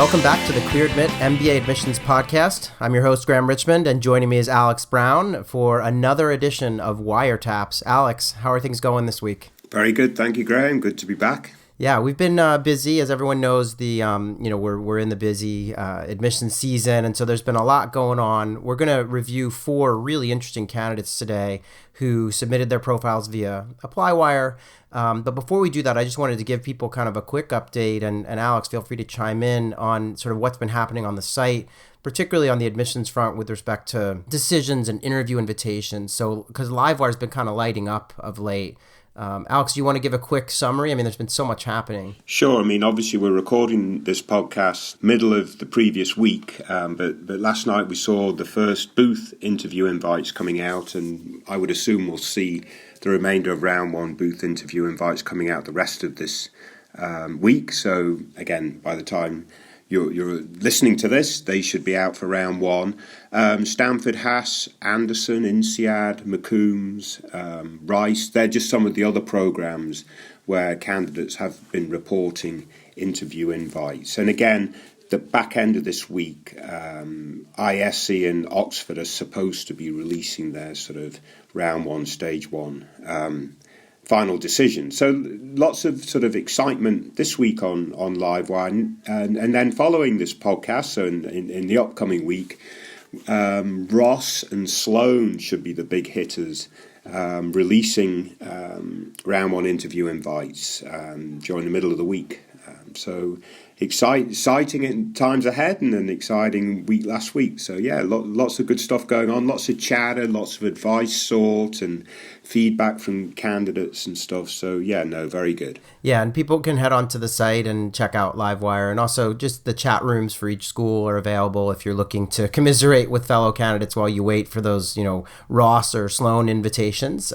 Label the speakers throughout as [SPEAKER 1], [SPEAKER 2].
[SPEAKER 1] Welcome back to the Clear Admit MBA Admissions Podcast. I'm your host, Graham Richmond, and joining me is Alex Brown for another edition of Wiretaps. Alex, how are things going this week?
[SPEAKER 2] Very good. Thank you, Graham. Good to be back.
[SPEAKER 1] Yeah, we've been busy. As everyone knows, we're in the busy admissions season, and so there's been a lot going on. We're going to review 4 really interesting candidates today who submitted their profiles via ApplyWire. But before we do that, I just wanted to give people kind of a quick update, and Alex, feel free to chime in on sort of what's been happening on the site, particularly on the admissions front with respect to decisions and interview invitations. So, because LiveWire's been kind of lighting up of late. Alex, do you want to give a quick summary? I mean, there's been so much happening.
[SPEAKER 2] Sure. I mean, obviously, we're recording this podcast middle of the previous week, but last night we saw the first booth interview invites coming out, and I would assume we'll see the remainder of round 1 booth interview invites coming out the rest of this week. So, again, by the time you're listening to this, they should be out for round 1. Stanford, Haas, Anderson, INSEAD, McCombs, Rice, they're just some of the other programs where candidates have been reporting interview invites. And again, the back end of this week, ISC and Oxford are supposed to be releasing their sort of round 1, stage 1 final decision. So lots of sort of excitement this week on LiveWire. And then following this podcast, so in the upcoming week, Ross and Sloan should be the big hitters, releasing round 1 interview invites during the middle of the week. So exciting times ahead, and an exciting week last week. So yeah, lots of good stuff going on, lots of chatter, lots of advice sought and feedback from candidates and stuff. So yeah, no, very good.
[SPEAKER 1] Yeah, and people can head onto the site and check out LiveWire, and also just the chat rooms for each school are available if you're looking to commiserate with fellow candidates while you wait for those, Ross or Sloan invitations.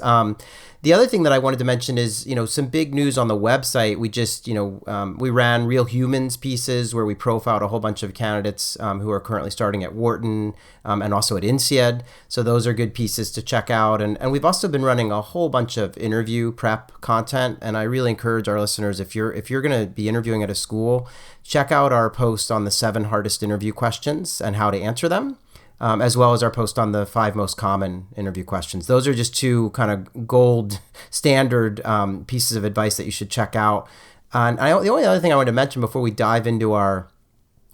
[SPEAKER 1] The other thing that I wanted to mention is, some big news on the website. We just, we ran Real Humans pieces where we profiled a whole bunch of candidates who are currently starting at Wharton and also at INSEAD. So those are good pieces to check out. And we've also been running a whole bunch of interview prep content. And I really encourage our listeners, if you're going to be interviewing at a school, check out our post on the 7 hardest interview questions and how to answer them. As well as our post on the 5 most common interview questions. Those are just 2 kind of gold standard pieces of advice that you should check out. And the only other thing I wanted to mention before we dive into our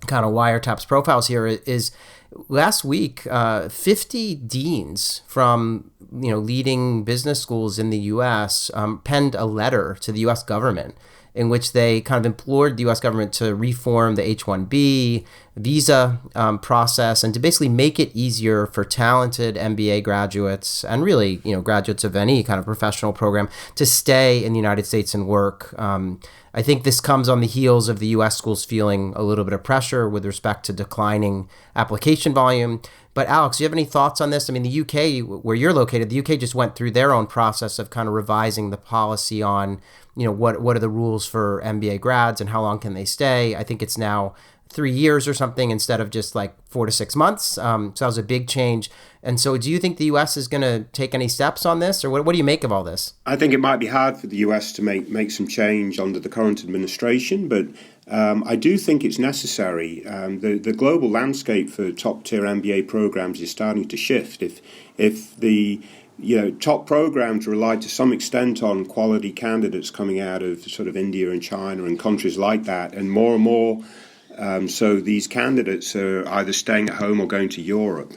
[SPEAKER 1] kind of Wiretaps profiles here is last week, 50 deans from leading business schools in the U.S. Penned a letter to the U.S. government in which they kind of implored the U.S. government to reform the H-1B visa process and to basically make it easier for talented MBA graduates and really, graduates of any kind of professional program to stay in the United States and work. I think this comes on the heels of the U.S. schools feeling a little bit of pressure with respect to declining application volume. But Alex, do you have any thoughts on this? I mean, the UK, where you're located, the UK just went through their own process of kind of revising the policy on, what are the rules for MBA grads and how long can they stay? I think it's now 3 years or something instead of just like 4 to 6 months. So that was a big change. And so do you think the U.S. is going to take any steps on this, or what do you make of all this?
[SPEAKER 2] I think it might be hard for the U.S. to make some change under the current administration, but I do think it's necessary. The global landscape for top-tier MBA programs is starting to shift. If the top programs rely to some extent on quality candidates coming out of sort of India and China and countries like that, and more so these candidates are either staying at home or going to Europe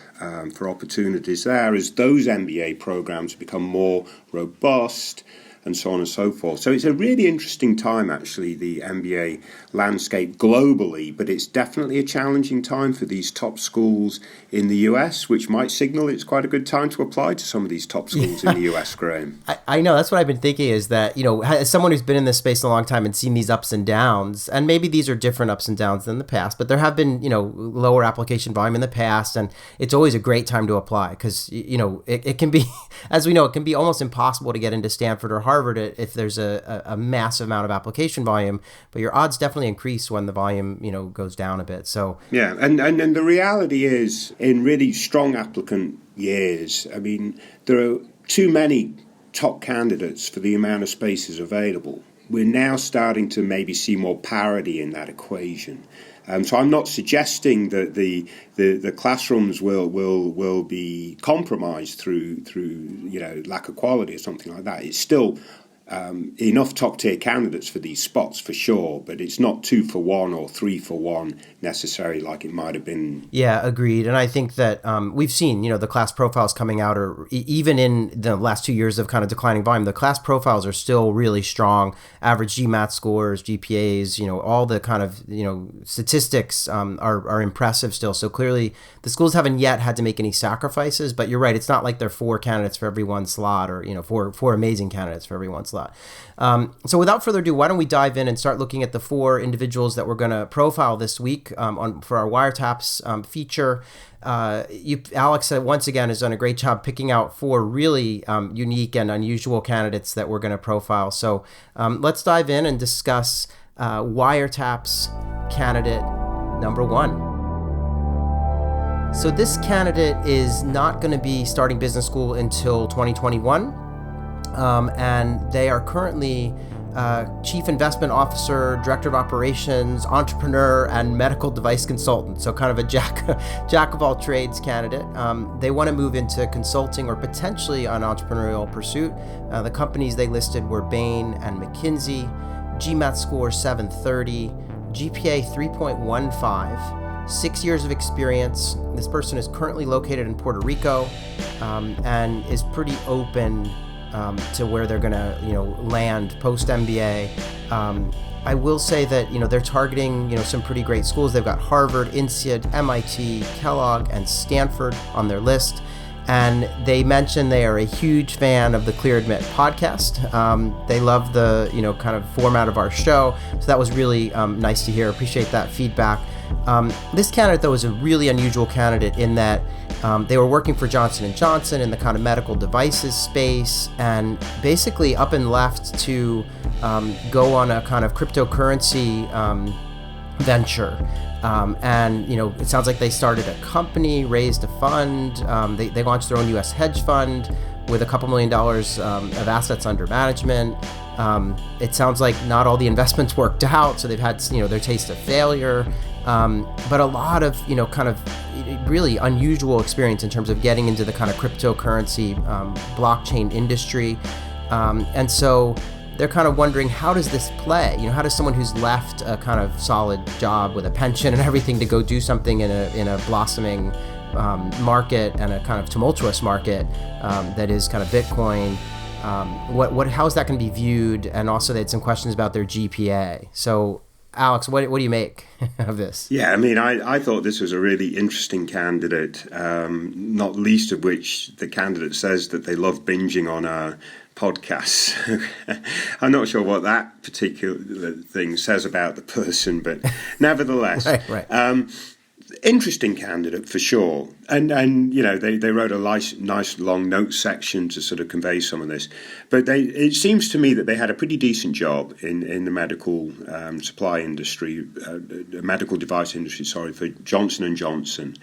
[SPEAKER 2] for opportunities there as those MBA programs become more robust and so on and so forth. So it's a really interesting time, actually, the MBA landscape globally, but it's definitely a challenging time for these top schools in the US, which might signal it's quite a good time to apply to some of these top schools in the US, Graham.
[SPEAKER 1] I know, that's what I've been thinking is that, as someone who's been in this space a long time and seen these ups and downs, and maybe these are different ups and downs than the past, but there have been, lower application volume in the past, and it's always a great time to apply because, it can be, as we know, it can be almost impossible to get into Stanford or Harvard if there's a massive amount of application volume, but your odds definitely increase when the volume, goes down a bit. So
[SPEAKER 2] yeah, and the reality is, in really strong applicant years, I mean, there are too many top candidates for the amount of spaces available. We're now starting to maybe see more parity in that equation. So I'm not suggesting that the classrooms will be compromised through lack of quality or something like that. It's still enough top tier candidates for these spots for sure, but it's not 2 for 1 or 3 for 1 necessarily like it might have been.
[SPEAKER 1] Yeah, agreed. And I think that we've seen, the class profiles coming out, or even in the last 2 years of kind of declining volume, the class profiles are still really strong. Average GMAT scores, GPAs, all the kind of, statistics are impressive still. So clearly the schools haven't yet had to make any sacrifices, but you're right. It's not like there are 4 candidates for every one slot, or, four amazing candidates for every one slot. So without further ado, why don't we dive in and start looking at the 4 individuals that we're going to profile this week for our wiretaps feature. Alex, once again, has done a great job picking out 4 really unique and unusual candidates that we're going to profile. So let's dive in and discuss wiretaps candidate number 1. So this candidate is not going to be starting business school until 2021. And they are currently Chief Investment Officer, Director of Operations, Entrepreneur, and Medical Device Consultant. So kind of a jack of all trades candidate. They want to move into consulting or potentially an entrepreneurial pursuit. The companies they listed were Bain and McKinsey. GMAT score 730, GPA 3.15, 6 years of experience. This person is currently located in Puerto Rico and is pretty open to where they're going to, land post MBA. I will say that, they're targeting, some pretty great schools. They've got Harvard, INSEAD, MIT, Kellogg, and Stanford on their list. And they mentioned they are a huge fan of the Clear Admit podcast. They love the, kind of format of our show. So that was really nice to hear. Appreciate that feedback. This candidate, though, is a really unusual candidate in that they were working for Johnson & Johnson in the kind of medical devices space, and basically up and left to go on a kind of cryptocurrency venture. And, it sounds like they started a company, raised a fund. They launched their own U.S. hedge fund with a couple $1 million of assets under management. It sounds like not all the investments worked out, so they've had, their taste of failure. But a lot of, kind of really unusual experience in terms of getting into the kind of cryptocurrency, blockchain industry. And so they're kind of wondering, how does this play? How does someone who's left a kind of solid job with a pension and everything to go do something in a blossoming market and a kind of tumultuous market that is kind of Bitcoin, how is that going to be viewed? And also they had some questions about their GPA. So Alex, what do you make of this?
[SPEAKER 2] Yeah, I thought this was a really interesting candidate, not least of which the candidate says that they love binging on our podcasts. I'm not sure what that particular thing says about the person, but nevertheless,
[SPEAKER 1] right.
[SPEAKER 2] Interesting candidate for sure. And they wrote a nice long notes section to sort of convey some of this. But it seems to me that they had a pretty decent job in the medical supply industry, medical device industry, for Johnson & Johnson.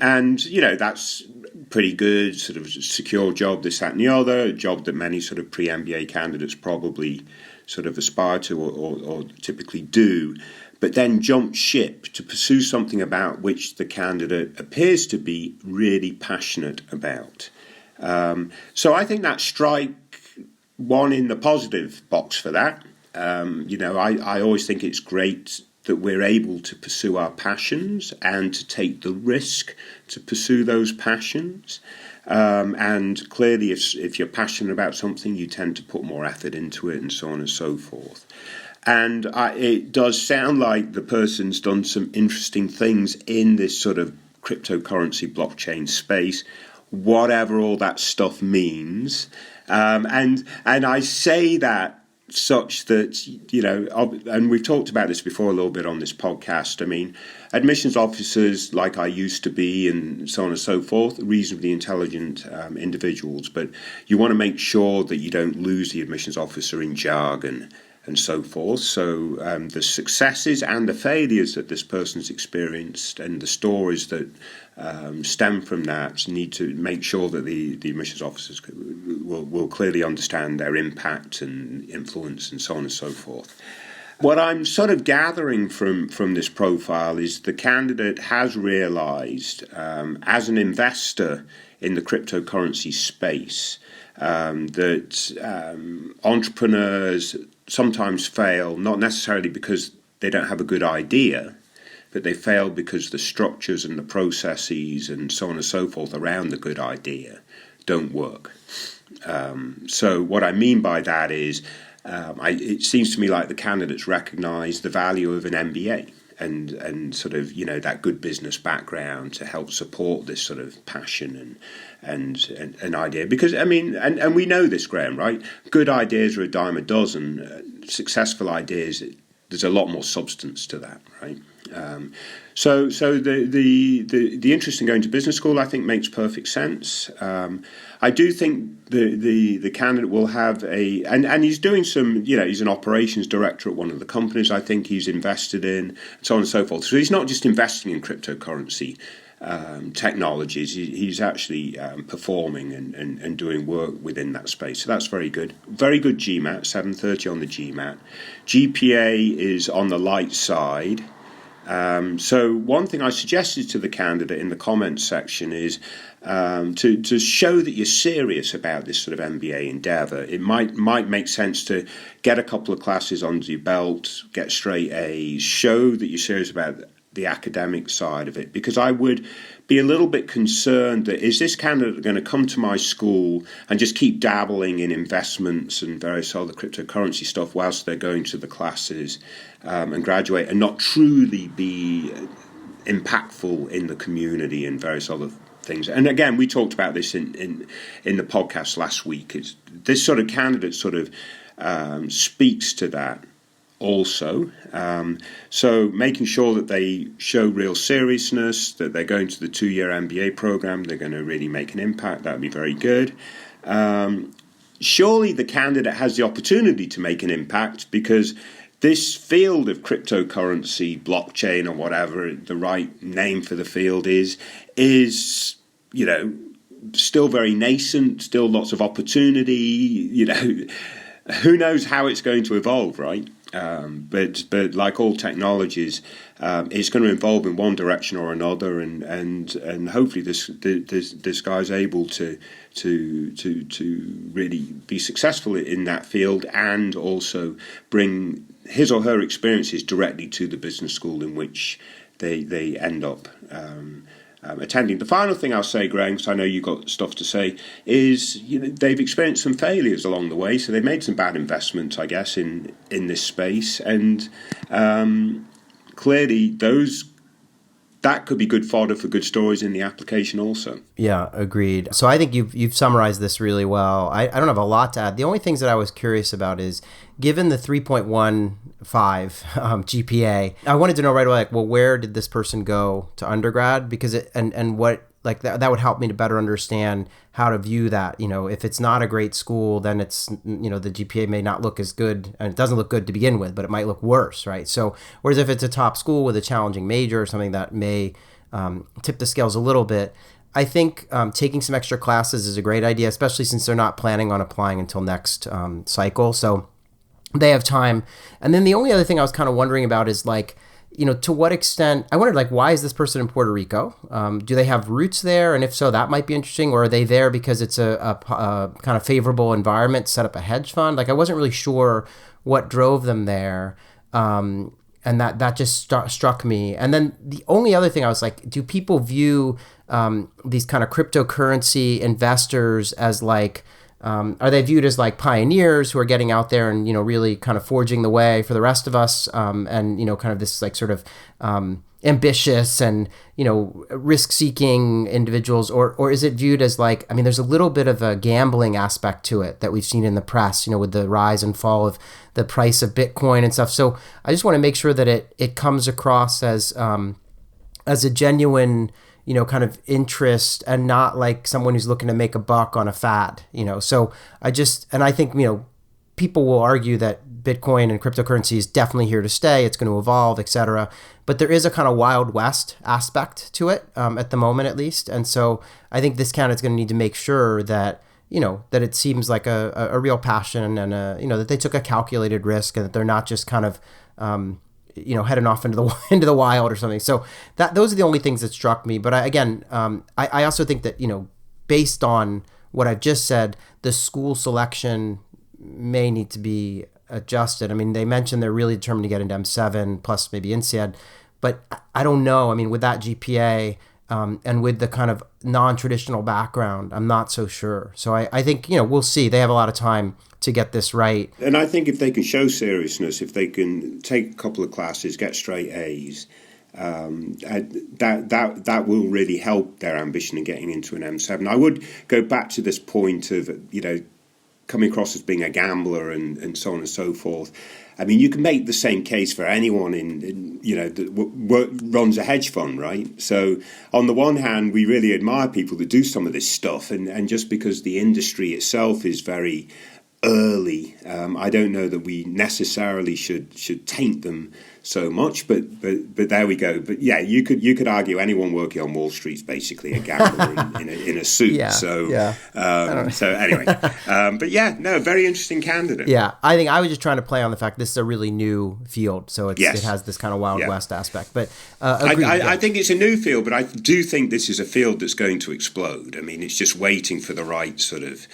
[SPEAKER 2] And, that's pretty good, sort of secure job, this, that, and the other, a job that many sort of pre-MBA candidates probably sort of aspire to or typically do, but then jump ship to pursue something about which the candidate appears to be really passionate about. So I think that strike one in the positive box for that. I always think it's great that we're able to pursue our passions and to take the risk to pursue those passions. And clearly, if you're passionate about something, you tend to put more effort into it and so on and so forth. And it does sound like the person's done some interesting things in this sort of cryptocurrency blockchain space, whatever all that stuff means. And I say that such that, and we've talked about this before a little bit on this podcast. Admissions officers, like I used to be and so on and so forth, reasonably intelligent individuals, but you want to make sure that you don't lose the admissions officer in jargon and so forth. So the successes and the failures that this person's experienced and the stories that stem from that need to make sure that the admissions officers will clearly understand their impact and influence and so on and so forth. What I'm sort of gathering from this profile is the candidate has realised, as an investor in the cryptocurrency space, that entrepreneurs sometimes fail, not necessarily because they don't have a good idea, but they fail because the structures and the processes and so on and so forth around the good idea don't work. So what I mean by that is, it seems to me like the candidates recognise the value of an MBA and sort of, you know, that good business background to help support this sort of passion and an idea. Because, I mean, and we know this, Graham, right? Good ideas are a dime a dozen. Successful ideas, there's a lot more substance to that, right? So the interest in going to business school, I think, makes perfect sense. I do think the candidate will have and he's doing some, you know, he's an operations director at one of the companies I think he's invested in, and so on and so forth. So he's not just investing in cryptocurrency technologies, he's actually performing and doing work within that space. So that's very good. Very good GMAT, 730 on the GMAT. GPA is on the light side. So one thing I suggested to the candidate in the comments section is to show that you're serious about this sort of MBA endeavour. It might make sense to get a couple of classes under your belt, get straight A's, show that you're serious about the academic side of it, because I would be a little bit concerned that, is this candidate going to come to my school and just keep dabbling in investments and various other cryptocurrency stuff whilst they're going to the classes and graduate, and not truly be impactful in the community and various other things. And again, we talked about this in the podcast last week. This sort of candidate sort of speaks to that also. So making sure that they show real seriousness, that they're going to the 2-year MBA program, they're going to really make an impact, that would be very good. Surely the candidate has the opportunity to make an impact, because this field of cryptocurrency, blockchain, or whatever the right name for the field is, you know, still very nascent, still lots of opportunity, you know, who knows how it's going to evolve, right? But like all technologies, it's going to evolve in one direction or another, and hopefully this guy's able to really be successful in that field, and also bring his or her experiences directly to the business school in which they end up attending. The final thing I'll say, Graham, because I know you've got stuff to say, is, you know, they've experienced some failures along the way, so they've made some bad investments, I guess, in this space, and clearly that could be good fodder for good stories in the application also.
[SPEAKER 1] Yeah, agreed. So I think you've summarized this really well. I don't have a lot to add. The only things that I was curious about is, given the 3.15 GPA, I wanted to know right away, like, well, where did this person go to undergrad? Because and what, like, that would help me to better understand how to view that. You know, if it's not a great school, then it's, you know, the GPA may not look as good, and it doesn't look good to begin with, but it might look worse, right? So whereas if it's a top school with a challenging major or something that may tip the scales a little bit, I think taking some extra classes is a great idea, especially since they're not planning on applying until next cycle. So they have time. And then the only other thing I was kind of wondering about is, like, you know, to what extent, I wondered, like, why is this person in Puerto Rico? Do they have roots there? And if so, that might be interesting. Or are they there because it's a kind of favorable environment to set up a hedge fund? Like, I wasn't really sure what drove them there. And that just struck me. And then the only other thing I was like, do people view these kind of cryptocurrency investors as, like, are they viewed as like pioneers who are getting out there and, you know, really kind of forging the way for the rest of us, and, you know, kind of this like sort of ambitious and, you know, risk-seeking individuals, or is it viewed as like, I mean, there's a little bit of a gambling aspect to it that we've seen in the press, you know, with the rise and fall of the price of Bitcoin and stuff. So I just want to make sure that it comes across as a genuine, you know, kind of interest, and not like someone who's looking to make a buck on a fad, you know. So I think, you know, people will argue that Bitcoin and cryptocurrency is definitely here to stay. It's going to evolve, etc. But there is a kind of Wild West aspect to it, at the moment, at least. And so I think this candidate's going to need to make sure that that it seems like a real passion and that they took a calculated risk and that they're not just kind of, heading off into the into the wild or something. So those are the only things that struck me. But I also think that, based on what I've just said, the school selection may need to be adjusted. I mean, they mentioned they're really determined to get into M7 plus maybe INSEAD, but I don't know. I mean, with that GPA and with the kind of non-traditional background, I'm not so sure. So I think, we'll see. They have a lot of time to get this right.
[SPEAKER 2] And I think if they can show seriousness, if they can take a couple of classes, get straight A's, that will really help their ambition in getting into an M7. I would go back to this point of, coming across as being a gambler and so on and so forth. I mean, you can make the same case for anyone that runs a hedge fund, right? So on the one hand, we really admire people that do some of this stuff, and just because the industry itself is very early, I don't know that we necessarily should taint them so much, but there we go. But yeah, you could argue anyone working on Wall Street is basically a gambler in a suit.
[SPEAKER 1] Yeah,
[SPEAKER 2] so
[SPEAKER 1] yeah.
[SPEAKER 2] So anyway, but yeah, no, very interesting candidate.
[SPEAKER 1] Yeah, I think I was just trying to play on the fact this is a really new field, so it has this kind of Wild West aspect. But
[SPEAKER 2] I think it's a new field, but I do think this is a field that's going to explode. I mean, it's just waiting for the right sort of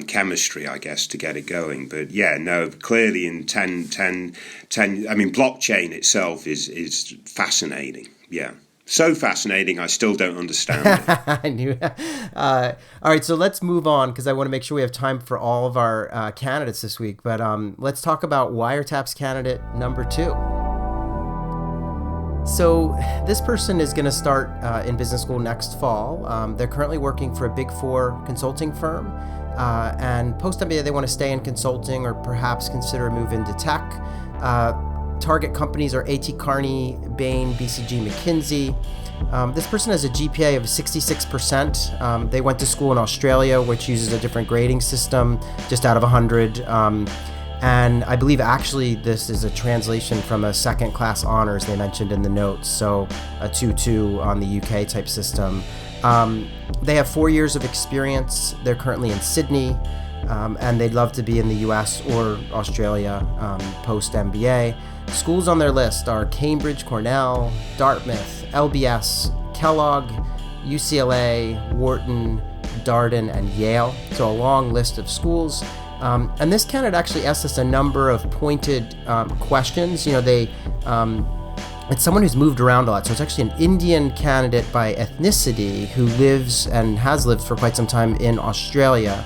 [SPEAKER 2] chemistry, I guess, to get it going. But yeah, no, clearly in 10, I mean, blockchain itself is fascinating. Yeah. So fascinating, I still don't understand it.
[SPEAKER 1] I knew that. All right, so let's move on because I want to make sure we have time for all of our candidates this week. But let's talk about Wiretaps candidate number 2. So this person is going to start in business school next fall. They're currently working for a Big 4 consulting firm. And post-MBA, they want to stay in consulting or perhaps consider a move into tech. Target companies are A.T. Kearney, Bain, BCG, McKinsey. This person has a GPA of 66%. They went to school in Australia, which uses a different grading system, just out of 100. And I believe actually this is a translation from a second-class honors they mentioned in the notes, so a 2-2 on the UK type system. They have 4 years of experience. They're currently in Sydney, and they'd love to be in the US or Australia post-MBA. Schools on their list are Cambridge, Cornell, Dartmouth, LBS, Kellogg, UCLA, Wharton, Darden, and Yale. So a long list of schools. And this candidate actually asked us a number of pointed questions. It's someone who's moved around a lot. So it's actually an Indian candidate by ethnicity who lives and has lived for quite some time in Australia.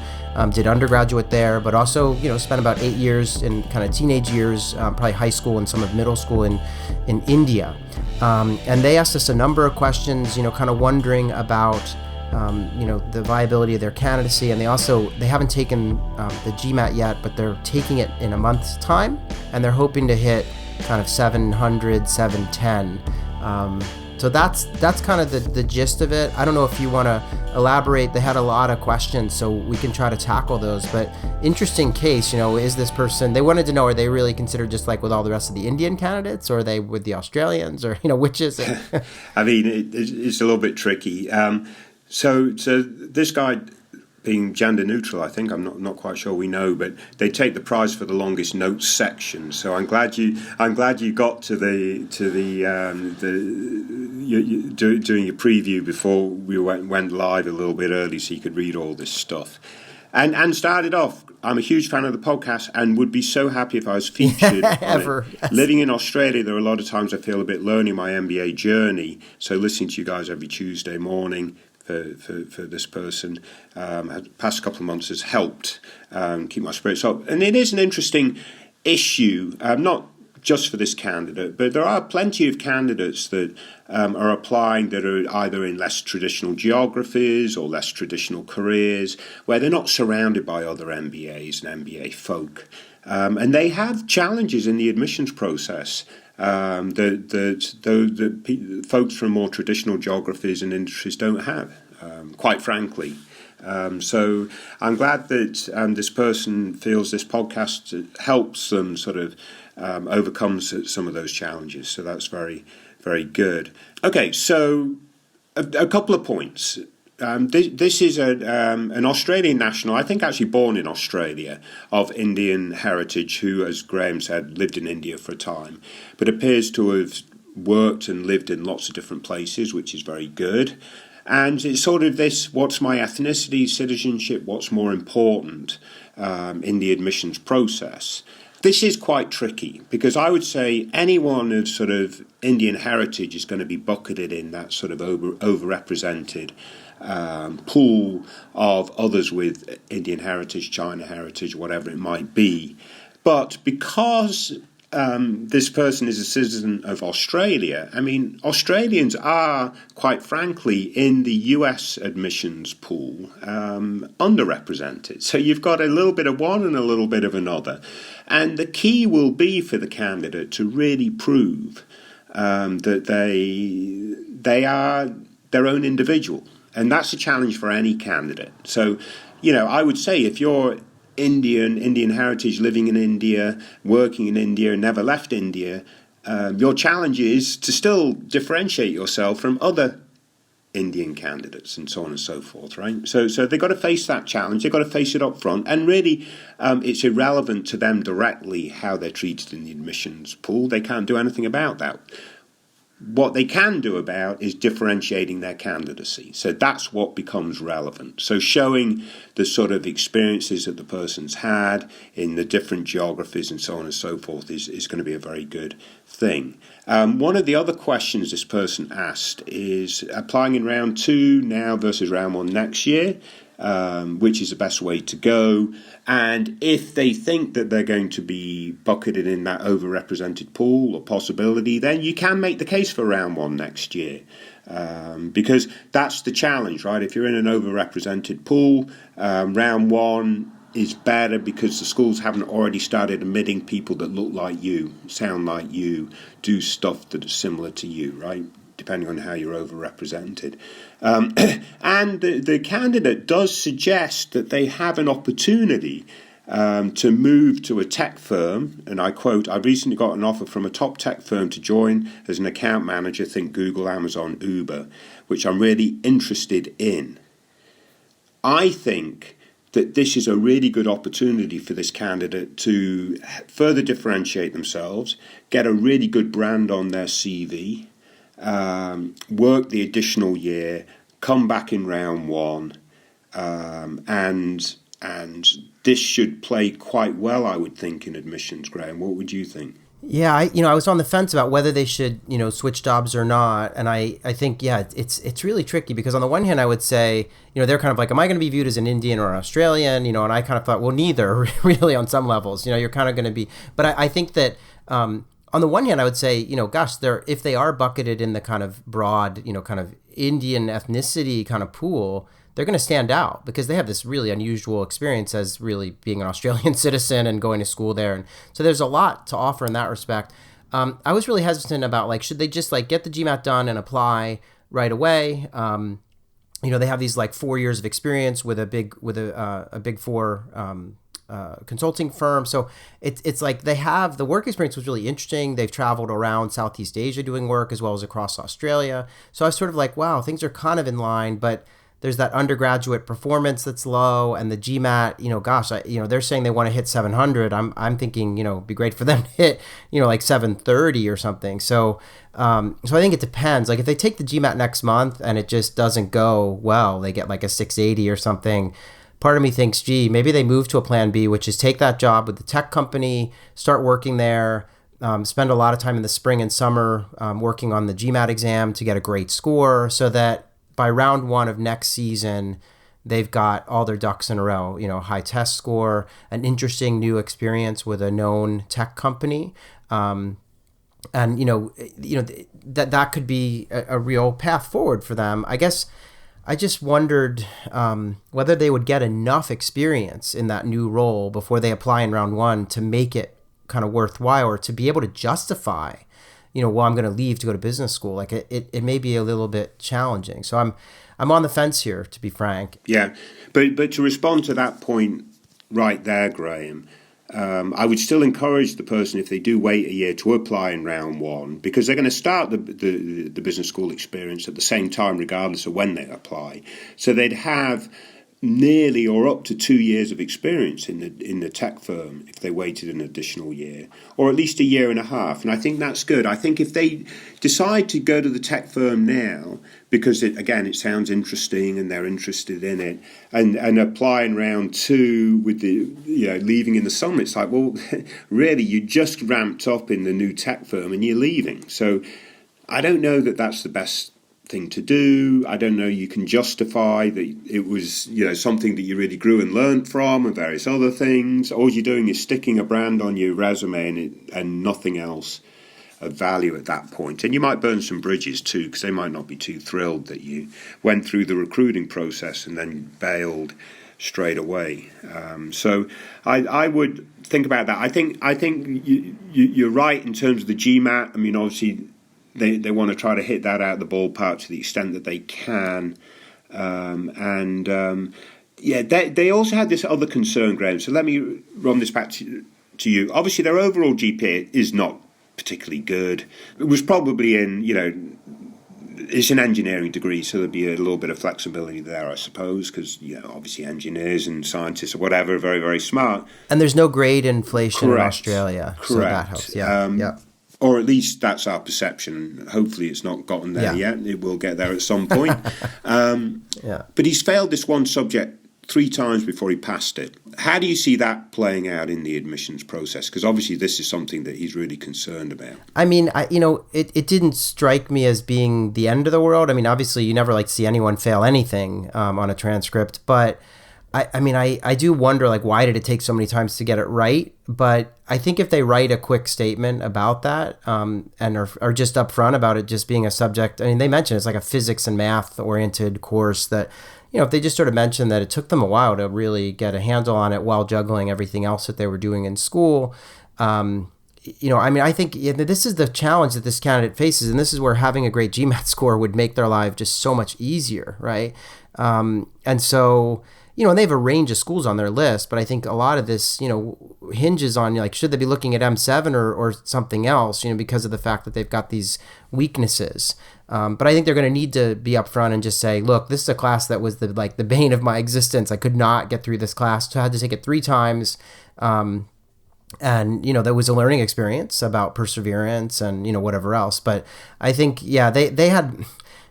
[SPEAKER 1] Did undergraduate there, but also, spent about 8 years in kind of teenage years, probably high school and some of middle school in India. And they asked us a number of questions, kind of wondering about, the viability of their candidacy. And they haven't taken the GMAT yet, but they're taking it in a month's time. And they're hoping to hit kind of 700, 710. So that's kind of the gist of it. I don't know if you want to elaborate. They had a lot of questions, so we can try to tackle those. But interesting case, is this person, they wanted to know, are they really considered just like with all the rest of the Indian candidates, or are they with the Australians, or, which is it?
[SPEAKER 2] I mean, it's a little bit tricky. So this guy, being gender neutral, I think, I'm not quite sure we know, but they take the prize for the longest notes section. So I'm glad you got to the doing your preview before we went live a little bit early, so you could read all this stuff. And started off, I'm a huge fan of the podcast and would be so happy if I was featured
[SPEAKER 1] ever.
[SPEAKER 2] Yes. Living in Australia, there are a lot of times I feel a bit learning my MBA journey. So listening to you guys every Tuesday morning for this person, the past couple of months has helped keep my spirits up. And it is an interesting issue, not just for this candidate, but there are plenty of candidates that are applying that are either in less traditional geographies or less traditional careers, where they're not surrounded by other MBAs and MBA folk. And they have challenges in the admissions process that folks from more traditional geographies and industries don't have, quite frankly. So I'm glad that this person feels this podcast helps them sort of overcome some of those challenges. So that's very, very good. Okay, so a couple of points. This is an Australian national, I think actually born in Australia, of Indian heritage, who, as Graham said, lived in India for a time, but appears to have worked and lived in lots of different places, which is very good. And it's sort of this, what's my ethnicity, citizenship, what's more important in the admissions process. This is quite tricky because I would say anyone of sort of Indian heritage is going to be bucketed in that sort of overrepresented pool of others with Indian heritage, China heritage, whatever it might be. But because this person is a citizen of Australia, I mean, Australians are, quite frankly, in the US admissions pool, underrepresented. So you've got a little bit of one and a little bit of another. And the key will be for the candidate to really prove that they are their own individual. And that's a challenge for any candidate. So, I would say if you're Indian heritage, living in India, working in India, never left India, your challenge is to still differentiate yourself from other Indian candidates and so on and so forth, right? So they've got to face that challenge. They've got to face it up front. And really, it's irrelevant to them directly how they're treated in the admissions pool. They can't do anything about that. What they can do about is differentiating their candidacy. So that's what becomes relevant. So showing the sort of experiences that the person's had in the different geographies and so on and so forth is going to be a very good thing. One of the other questions this person asked is applying in round 2 now versus round 1 next year. Which is the best way to go, and if they think that they're going to be bucketed in that overrepresented pool or possibility, then you can make the case for round 1 next year, because that's the challenge, right? If you're in an overrepresented pool, round 1 is better because the schools haven't already started admitting people that look like you, sound like you, do stuff that is similar to you, right? Depending on how you're overrepresented. And the candidate does suggest that they have an opportunity to move to a tech firm, and I quote, "I've recently got an offer from a top tech firm to join as an account manager, think Google, Amazon, Uber, which I'm really interested in." I think that this is a really good opportunity for this candidate to further differentiate themselves, get a really good brand on their CV, work the additional year, come back in round 1, and this should play quite well, I would think, in admissions. Graham, what would you think?
[SPEAKER 1] Yeah, I was on the fence about whether they should, switch jobs or not. And I think, yeah, it's really tricky because on the one hand, I would say, they're kind of like, am I going to be viewed as an Indian or an Australian? And I kind of thought, well, neither really on some levels, you're kind of going to be, but I think that, on the one hand, I would say, gosh, if they are bucketed in the kind of broad, kind of Indian ethnicity kind of pool, they're going to stand out because they have this really unusual experience as really being an Australian citizen and going to school there. And so there's a lot to offer in that respect. I was really hesitant about should they just get the GMAT done and apply right away? They have these 4 years of experience with a big four consulting firm. So it's like they have the work experience was really interesting. They've traveled around Southeast Asia doing work as well as across Australia. So I was sort of like, wow, things are kind of in line, but there's that undergraduate performance that's low, and the GMAT, gosh, they're saying they want to hit 700. I'm thinking, it'd be great for them to hit, 730 or something. So I think it depends. If they take the GMAT next month and it just doesn't go well, they get a 680 or something. Part of me thinks, gee, maybe they move to a plan B, which is take that job with the tech company, start working there, spend a lot of time in the spring and summer working on the GMAT exam to get a great score so that by round 1 of next season, they've got all their ducks in a row, high test score, an interesting new experience with a known tech company. And, that could be a real path forward for them. I guess I just wondered whether they would get enough experience in that new role before they apply in round 1 to make it kind of worthwhile or to be able to justify, well, I'm going to leave to go to business school. It may be a little bit challenging. So I'm on the fence here, to be frank.
[SPEAKER 2] Yeah, but to respond to that point right there, Graham, I would still encourage the person, if they do wait a year, to apply in round one, because they're going to start the business school experience at the same time, regardless of when they apply. So they'd have nearly or up to 2 years of experience in the tech firm if they waited an additional year, or at least a year and a half. And I think that's good. I think if they decide to go to the tech firm now, because it sounds interesting and they're interested in it, and apply in round two with the leaving in the summer, it's like, well, really, you just ramped up in the new tech firm and you're leaving. So I don't know that that's the best thing to do. I don't know you can justify that it was something that you really grew and learned from, and various other things. All you're doing is sticking a brand on your resume and nothing else of value at that point. And you might burn some bridges too, because they might not be too thrilled that you went through the recruiting process and then bailed straight away. So I would think about that. I think you're right in terms of the GMAT. I mean, obviously they want to try to hit that out of the ballpark to the extent that they can. They also had this other concern, Graham. So let me run this back to you. Obviously, their overall GPA is not particularly good. It was probably it's an engineering degree, so there'd be a little bit of flexibility there, I suppose, because obviously engineers and scientists or whatever are very, very smart.
[SPEAKER 1] And there's no grade inflation
[SPEAKER 2] Correct.
[SPEAKER 1] in Australia,
[SPEAKER 2] Correct.
[SPEAKER 1] So that helps. Yeah.
[SPEAKER 2] Or at least that's our perception. Hopefully it's not gotten there yet. It will get there at some point. But he's failed this one subject 3 times before he passed it. How do you see that playing out in the admissions process? Because obviously this is something that he's really concerned about.
[SPEAKER 1] I mean, it didn't strike me as being the end of the world. I mean, obviously you never like to see anyone fail anything on a transcript, but I do wonder, like, why did it take so many times to get it right? But I think if they write a quick statement about that and are just upfront about it just being a subject, I mean, they mentioned it's like a physics and math oriented course that, if they just sort of mention that it took them a while to really get a handle on it while juggling everything else that they were doing in school. I think this is the challenge that this candidate faces, and this is where having a great GMAT score would make their life just so much easier, right? And so, and they have a range of schools on their list, but I think a lot of this, hinges on, like, should they be looking at M7 or something else, because of the fact that they've got these weaknesses. But I think they're going to need to be upfront and just say, look, this is a class that was the bane of my existence. I could not get through this class. So I had to take it 3 times. And, there was a learning experience about perseverance and, whatever else. But I think, they had...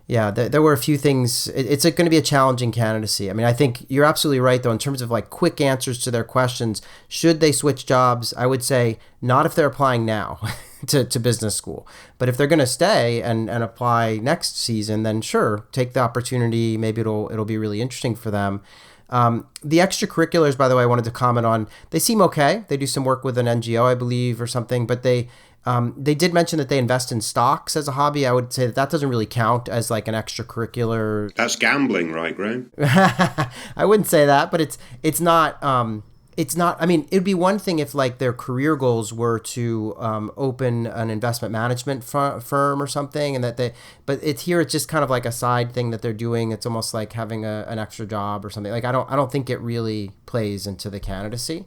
[SPEAKER 1] Yeah, there were a few things. It's going to be a challenging candidacy. I mean, I think you're absolutely right, though, in terms of like quick answers to their questions. Should they switch jobs? I would say not if they're applying now to business school. But if they're going to stay and apply next season, then sure, take the opportunity. Maybe it'll be really interesting for them. The extracurriculars, by the way, I wanted to comment on. They seem okay. They do some work with an NGO, I believe, or something, but they did mention that they invest in stocks as a hobby. I would say that doesn't really count as like an extracurricular.
[SPEAKER 2] That's gambling, right, Graham?
[SPEAKER 1] I wouldn't say that, but it's not. It's not. I mean, it'd be one thing if like their career goals were to open an investment management firm or something, and But it's just kind of like a side thing that they're doing. It's almost like having an extra job or something. Like I don't think it really plays into the candidacy.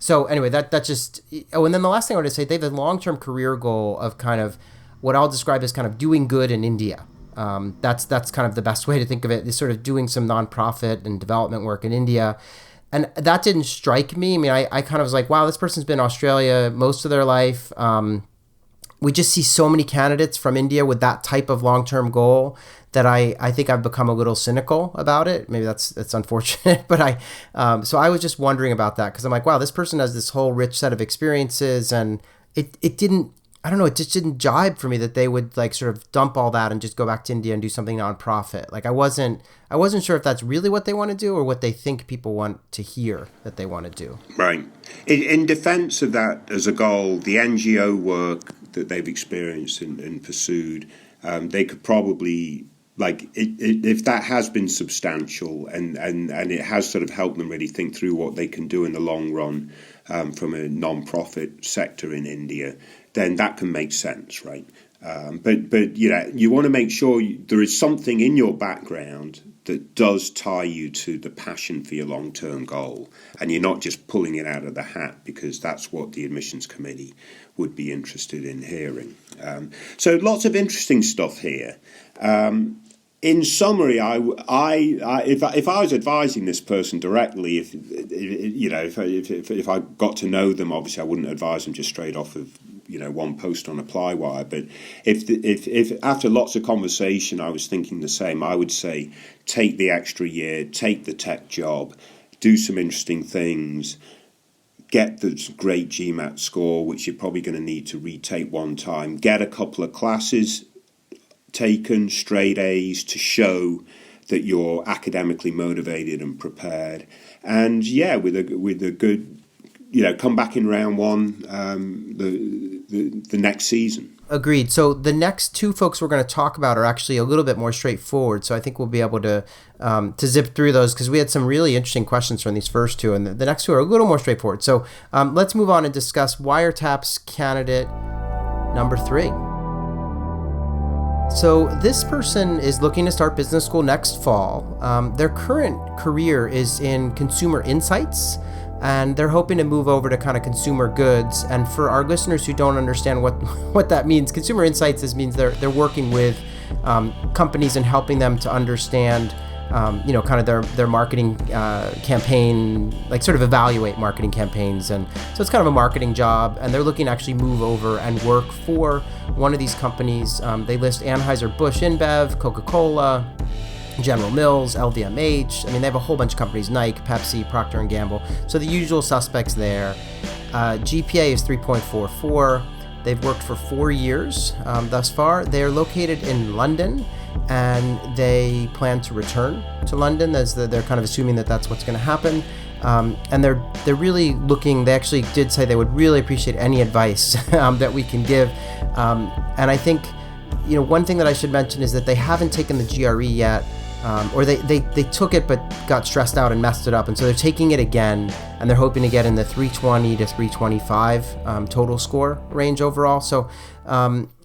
[SPEAKER 1] So anyway, that's just. Oh, and then the last thing I want to say, they have a long-term career goal of kind of what I'll describe as kind of doing good in India. That's kind of the best way to think of it, is sort of doing some nonprofit and development work in India. And that didn't strike me. I mean, I kind of was like, wow, this person's been in Australia most of their life. We just see so many candidates from India with that type of long-term goal that I think I've become a little cynical about it. Maybe that's unfortunate, but so I was just wondering about that, because I'm like, wow, this person has this whole rich set of experiences, and it didn't, I don't know, it just didn't jibe for me that they would like sort of dump all that and just go back to India and do something nonprofit. Like I wasn't sure if that's really what they want to do or what they think people want to hear that they want to do.
[SPEAKER 2] Right. In defense of that as a goal, the NGO work that they've experienced and pursued, they could probably, like, if that has been substantial and it has sort of helped them really think through what they can do in the long run from a non-profit sector in India, then that can make sense, right? But you want to make sure there is something in your background that does tie you to the passion for your long-term goal, and you're not just pulling it out of the hat because that's what the admissions committee would be interested in hearing. So lots of interesting stuff here. In summary, if I was advising this person directly, if I got to know them, obviously I wouldn't advise them just straight off of one post on Applywire. But if after lots of conversation I was thinking the same, I would say take the extra year, take the tech job, do some interesting things, get the great GMAT score, which you're probably going to need to retake one time, get a couple of classes taken, straight A's, to show that you're academically motivated and prepared, and with a good, come back in round one the next season.
[SPEAKER 1] Agreed. So the next two folks we're going to talk about are actually a little bit more straightforward. So I think we'll be able to zip through those because we had some really interesting questions from these first two, and the next two are a little more straightforward. So let's move on and discuss Wiretaps candidate number 3. So this person is looking to start business school next fall. Their current career is in consumer insights, and they're hoping to move over to kind of consumer goods. And for our listeners who don't understand what that means, consumer insights means they're working with companies and helping them to understand kind of their marketing campaign, like sort of evaluate marketing campaigns. And so it's kind of a marketing job, and they're looking to actually move over and work for one of these companies. They list Anheuser-Busch InBev, Coca-Cola, General Mills, LVMH. I mean, they have a whole bunch of companies, Nike, Pepsi, Procter & Gamble. So the usual suspects there. GPA is 3.44. They've worked for 4 years thus far. They're located in London, and they plan to return to London, as they're kind of assuming that that's what's going to happen. And they're really looking. They actually did say they would really appreciate any advice that we can give. And I think one thing that I should mention is that they haven't taken the GRE yet. Or they took it but got stressed out and messed it up, and so they're taking it again, and they're hoping to get in the 320 to 325 total score range overall. So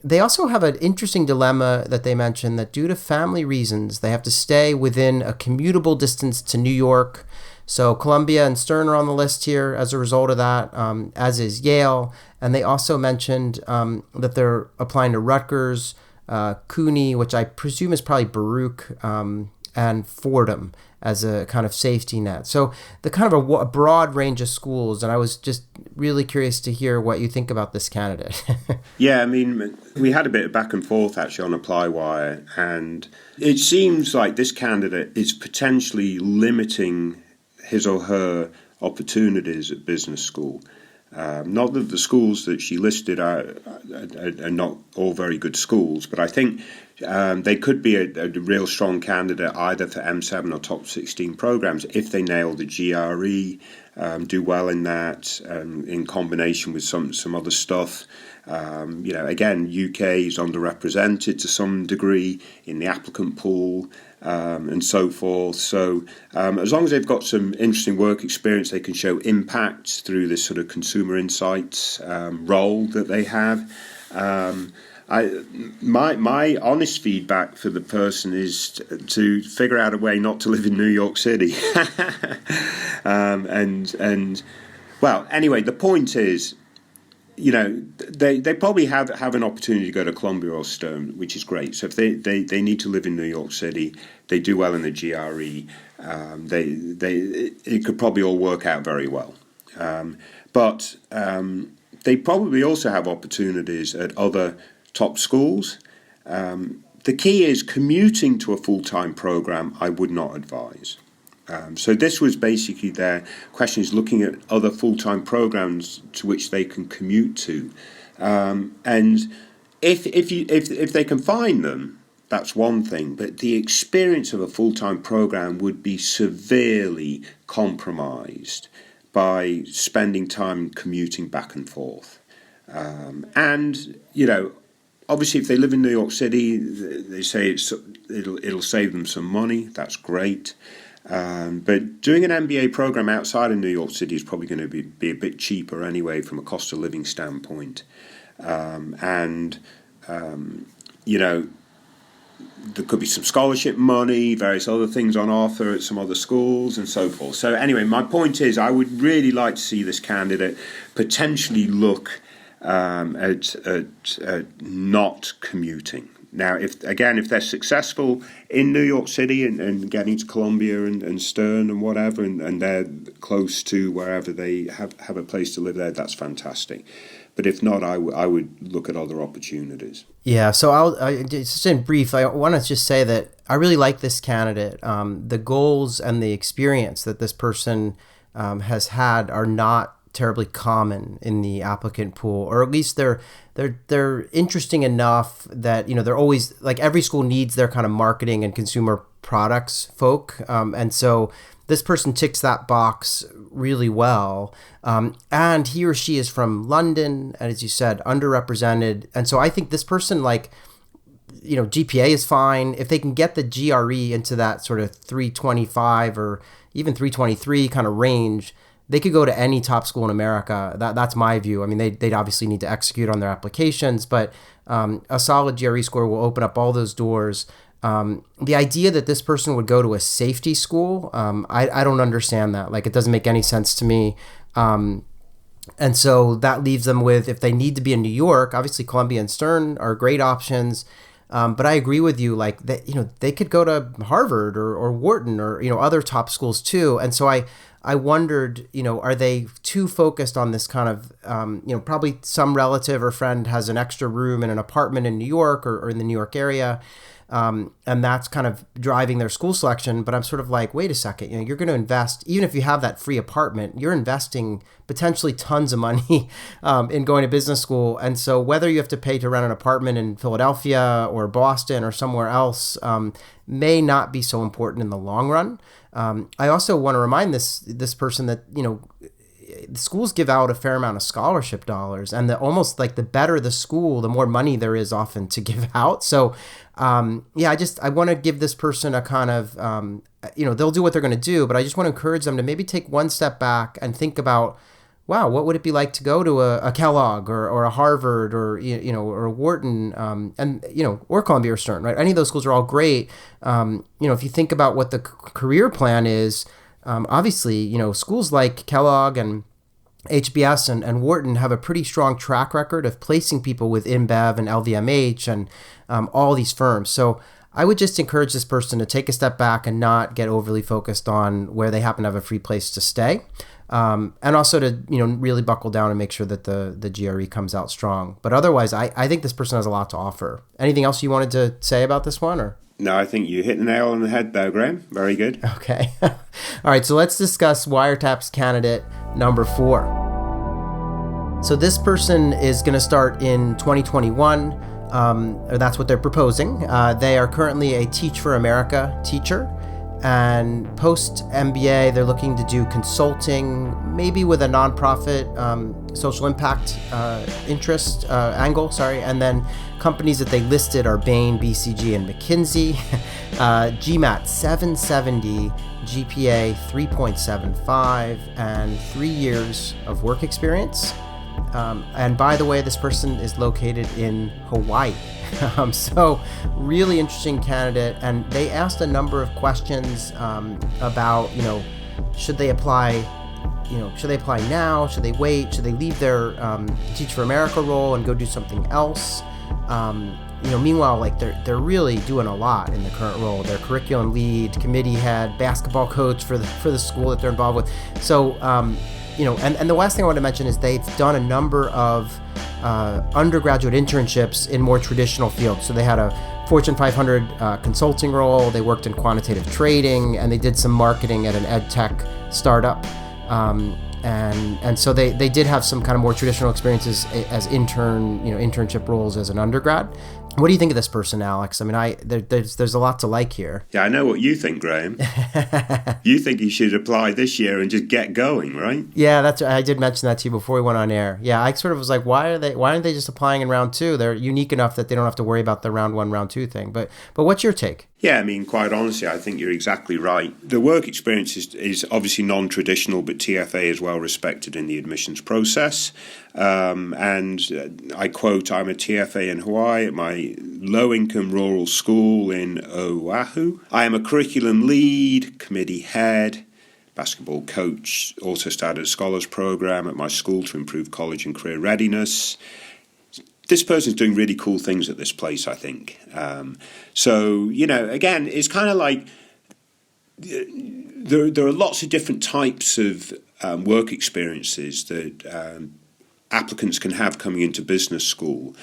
[SPEAKER 1] they also have an interesting dilemma that they mentioned, that due to family reasons they have to stay within a commutable distance to New York. So Columbia and Stern are on the list here as a result of that, as is Yale. And they also mentioned that they're applying to Rutgers, CUNY, which I presume is probably Baruch, and Fordham as a kind of safety net. So the kind of a broad range of schools, and I was just really curious to hear what you think about this candidate.
[SPEAKER 2] Yeah, I mean, we had a bit of back and forth actually on Applywire, and it seems like this candidate is potentially limiting his or her opportunities at business school. Not that the schools that she listed are not all very good schools, but I think they could be a real strong candidate either for M7 or top 16 programs if they nail the GRE, do well in that, in combination with some other stuff. Again, UK is underrepresented to some degree in the applicant pool, and so forth. So as long as they've got some interesting work experience, they can show impact through this sort of consumer insights role that they have. My honest feedback for the person is to figure out a way not to live in New York City. Well, anyway, the point is, they probably have an opportunity to go to Columbia or Stern, which is great. So if they need to live in New York City, they do well in the GRE, it could probably all work out very well. But they probably also have opportunities at other top schools. The key is commuting to a full-time program. I would not advise. So this was basically their question, is looking at other full-time programs to which they can commute to, and if they can find them, that's one thing. But the experience of a full-time program would be severely compromised by spending time commuting back and forth. Obviously, if they live in New York City, they say it'll save them some money. That's great. But doing an MBA program outside of New York City is probably going to be a bit cheaper anyway from a cost of living standpoint. You know, there could be some scholarship money, various other things on offer at some other schools and so forth. So anyway, my point is I would really like to see this candidate potentially look at not commuting. Now, if they're successful in New York City and getting to Columbia and Stern and whatever, and they're close to wherever they have a place to live there, that's fantastic. But if not, I would look at other opportunities.
[SPEAKER 1] Yeah, so just in brief, I want to just say that I really like this candidate. The goals and the experience that this person has had are not terribly common in the applicant pool, or at least they're interesting enough that, you know, they're always, like, every school needs their kind of marketing and consumer products folk, and so this person ticks that box really well, and he or she is from London, and as you said, underrepresented, and so I think this person, like, you know, GPA is fine if they can get the GRE into that sort of 325 or even 323 kind of range. They could go to any top school in America. That's my view. I mean, they'd obviously need to execute on their applications, but a solid GRE score will open up all those doors. The idea that this person would go to a safety school, I don't understand that. Like, it doesn't make any sense to me. And so that leaves them with, if they need to be in New York, obviously Columbia and Stern are great options. But I agree with you, like, that, you know, they could go to Harvard or Wharton or, you know, other top schools too. And so I wondered, you know, are they too focused on this kind of, you know, probably some relative or friend has an extra room in an apartment in New York or in the New York area. And that's kind of driving their school selection. But I'm sort of like, wait a second, you know, you're going to invest, even if you have that free apartment, you're investing potentially tons of money in going to business school. And so whether you have to pay to rent an apartment in Philadelphia or Boston or somewhere else may not be so important in the long run. I also want to remind this person that, you know, the schools give out a fair amount of scholarship dollars, and almost like the better the school, the more money there is often to give out. So, yeah, I want to give this person a kind of, you know, they'll do what they're going to do, but I just want to encourage them to maybe take one step back and think about, wow, what would it be like to go to a Kellogg or a Harvard or, you know, or a Wharton, and, you know, or Columbia or Stern, right? Any of those schools are all great. You know, if you think about what the career plan is, obviously, you know, schools like Kellogg and HBS and Wharton have a pretty strong track record of placing people with InBev and LVMH and all these firms. So I would just encourage this person to take a step back and not get overly focused on where they happen to have a free place to stay. And also to, you know, really buckle down and make sure that the GRE comes out strong. But otherwise, I think this person has a lot to offer. Anything else you wanted to say about this one, or?
[SPEAKER 2] No, I think you hit the nail on the head there, Graham. Very good.
[SPEAKER 1] Okay. All right, so let's discuss Wiretaps candidate number 4. So this person is going to start in 2021, or that's what they're proposing. They are currently a Teach for America teacher, and post-MBA, they're looking to do consulting, maybe with a nonprofit social impact angle, and then companies that they listed are Bain, BCG, and McKinsey. GMAT 770, GPA 3.75, and 3 years of work experience. And by the way, this person is located in Hawaii. So really interesting candidate. And they asked a number of questions about, you know, should they apply now? Should they wait? Should they leave their Teach for America role and go do something else? You know, meanwhile, like they're really doing a lot in the current role. They're curriculum lead, committee head, basketball coach for the school that they're involved with. So, you know, and the last thing I want to mention is they've done a number of undergraduate internships in more traditional fields. So they had a Fortune 500 consulting role. They worked in quantitative trading, and they did some marketing at an ed tech startup. And so they did have some kind of more traditional experiences as internship roles as an undergrad. What do you think of this person, Alex? I mean, there's a lot to like here.
[SPEAKER 2] Yeah, I know what you think, Graham. You think he should apply this year and just get going, right?
[SPEAKER 1] Yeah, I did mention that to you before we went on air. Yeah, I sort of was like, why aren't they just applying in round 2? They're unique enough that they don't have to worry about the round 1, round 2 thing. But what's your take?
[SPEAKER 2] Yeah, I mean, quite honestly, I think you're exactly right. The work experience is obviously non-traditional, but TFA is well respected in the admissions process. And I quote, I'm a TFA in Hawaii at my low-income rural school in Oahu. I am a curriculum lead, committee head, basketball coach, also started a scholars program at my school to improve college and career readiness. This person's doing really cool things at this place, I think. So, again, it's kind of like there are lots of different types of work experiences that applicants can have coming into business school.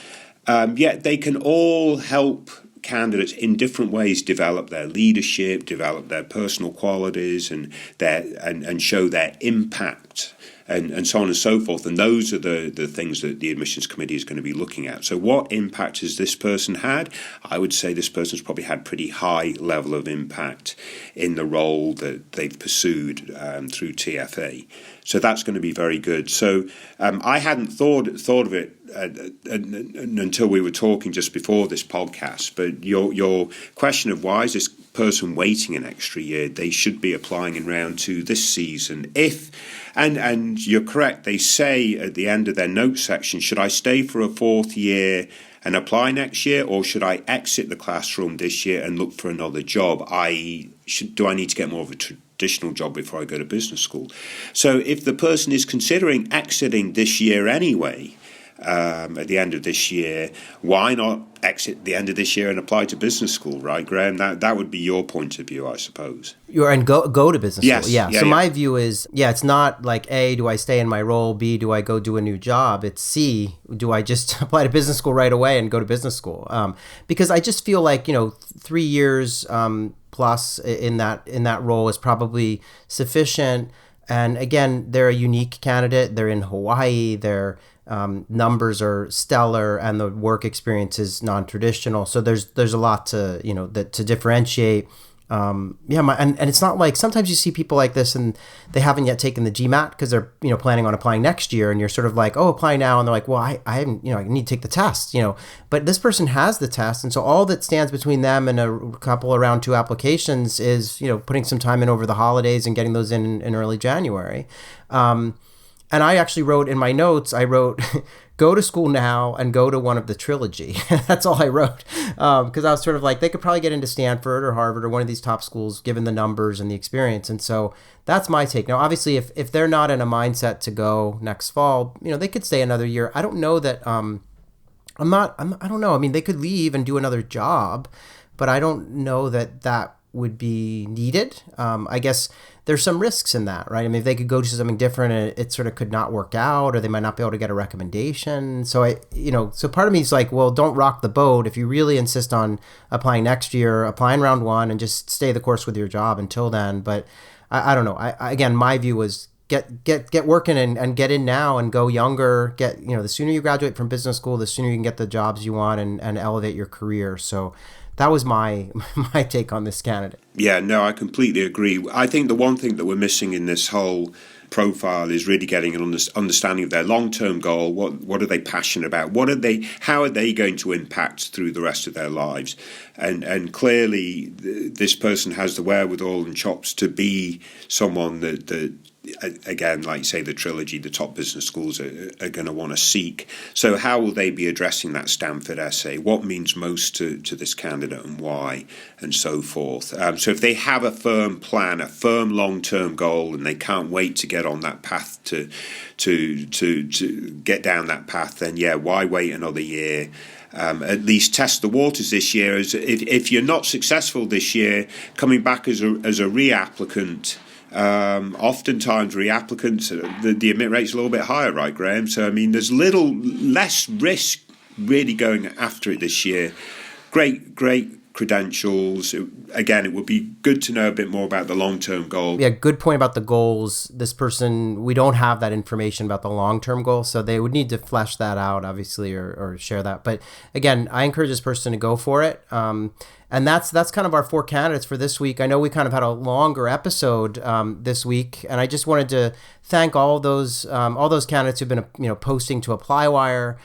[SPEAKER 2] Yet they can all help candidates in different ways develop their leadership, develop their personal qualities, and show their impact, and so on and so forth. And those are the things that the admissions committee is going to be looking at. So what impact has this person had? I would say this person's probably had pretty high level of impact in the role that they've pursued through TFA. So that's going to be very good. So I hadn't thought of it until we were talking just before this podcast. But your question of why is this person waiting an extra year? They should be applying in round 2 this season. And you're correct. They say at the end of their notes section, should I stay for a 4th year and apply next year, or should I exit the classroom this year and look for another job? Do I need to get more of a traditional job before I go to business school? So if the person is considering exiting this year anyway, at the end of this year, why not exit the end of this year and apply to business school, right, Graham? That would be your point of view, I suppose.
[SPEAKER 1] And go to business school. Yeah. So
[SPEAKER 2] yeah.
[SPEAKER 1] my view is, it's not like A, do I stay in my role? B, do I go do a new job? It's C, do I just apply to business school right away and go to business school? Because I just feel like 3 years plus in that role is probably sufficient. And again, they're a unique candidate. They're in Hawaii. Their numbers are stellar, and the work experience is non-traditional. So there's a lot to to differentiate. And it's not like sometimes you see people like this and they haven't yet taken the GMAT because they're planning on applying next year, and you're sort of like, oh, apply now, and they're like, well, I haven't, I need to take the test, but this person has the test, and so all that stands between them and a couple around 2 applications is putting some time in over the holidays and getting those in early January. And I actually wrote in my notes, go to school now and go to one of the trilogy. That's all I wrote. Because I was sort of like, they could probably get into Stanford or Harvard or one of these top schools, given the numbers and the experience. And so that's my take. Now, obviously, if they're not in a mindset to go next fall, they could stay another year. I don't know that, I don't know. I mean, they could leave and do another job, but I don't know that would be needed. I guess there's some risks in that, right? I mean, if they could go to something different and it sort of could not work out, or they might not be able to get a recommendation. So so part of me is like, well, don't rock the boat. If you really insist on applying next year, apply in round 1 and just stay the course with your job until then. But I don't know. Again, my view was get working and get in now and go younger. The sooner you graduate from business school, the sooner you can get the jobs you want and elevate your career. So that was my take on this candidate.
[SPEAKER 2] Yeah, no, I completely agree. I think the one thing that we're missing in this whole profile is really getting an understanding of their long-term goal. What are they passionate about? How are they going to impact through the rest of their lives? And clearly, this person has the wherewithal and chops to be someone that again, like you say, the trilogy, the top business schools are going to want to seek. So how will they be addressing that Stanford essay? What means most to this candidate and why, and so forth? So if they have a firm plan, a firm long-term goal, and they can't wait to get on that path to get down that path, then why wait another year? At least test the waters this year. If you're not successful this year, coming back as a reapplicant, oftentimes reapplicants, the admit rate's a little bit higher, right, Graham? So, I mean, there's less risk really going after it this year. Great credentials. Again, it would be good to know a bit more about the long-term goal.
[SPEAKER 1] Yeah, good point about the goals. This person, we don't have that information about the long-term goal, so they would need to flesh that out, obviously, or share that. But again, I encourage this person to go for it. And that's kind of our 4 candidates for this week. I know we kind of had a longer episode this week, and I just wanted to thank all those candidates who've been posting to ApplyWire.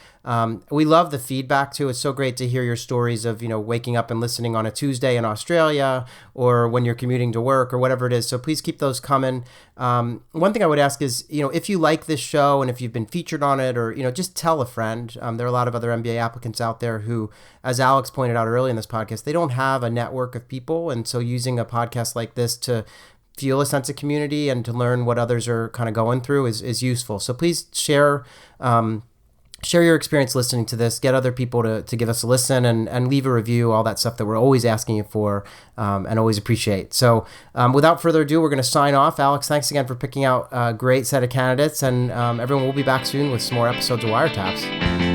[SPEAKER 1] We love the feedback too. It's so great to hear your stories of waking up and listening on a Tuesday in Australia, or when you're commuting to work, or whatever it is. So please keep those coming. One thing I would ask is, if you like this show and if you've been featured on it, or just tell a friend. There are a lot of other MBA applicants out there who, as Alex pointed out early in this podcast, they don't have a network of people, and so using a podcast like this to feel a sense of community and to learn what others are kind of going through is useful. So please share your experience listening to this, get other people to give us a listen, and leave a review, all that stuff that we're always asking you for and always appreciate. So without further ado, we're going to sign off. Alex, thanks again for picking out a great set of candidates, and everyone will be back soon with some more episodes of Wiretaps.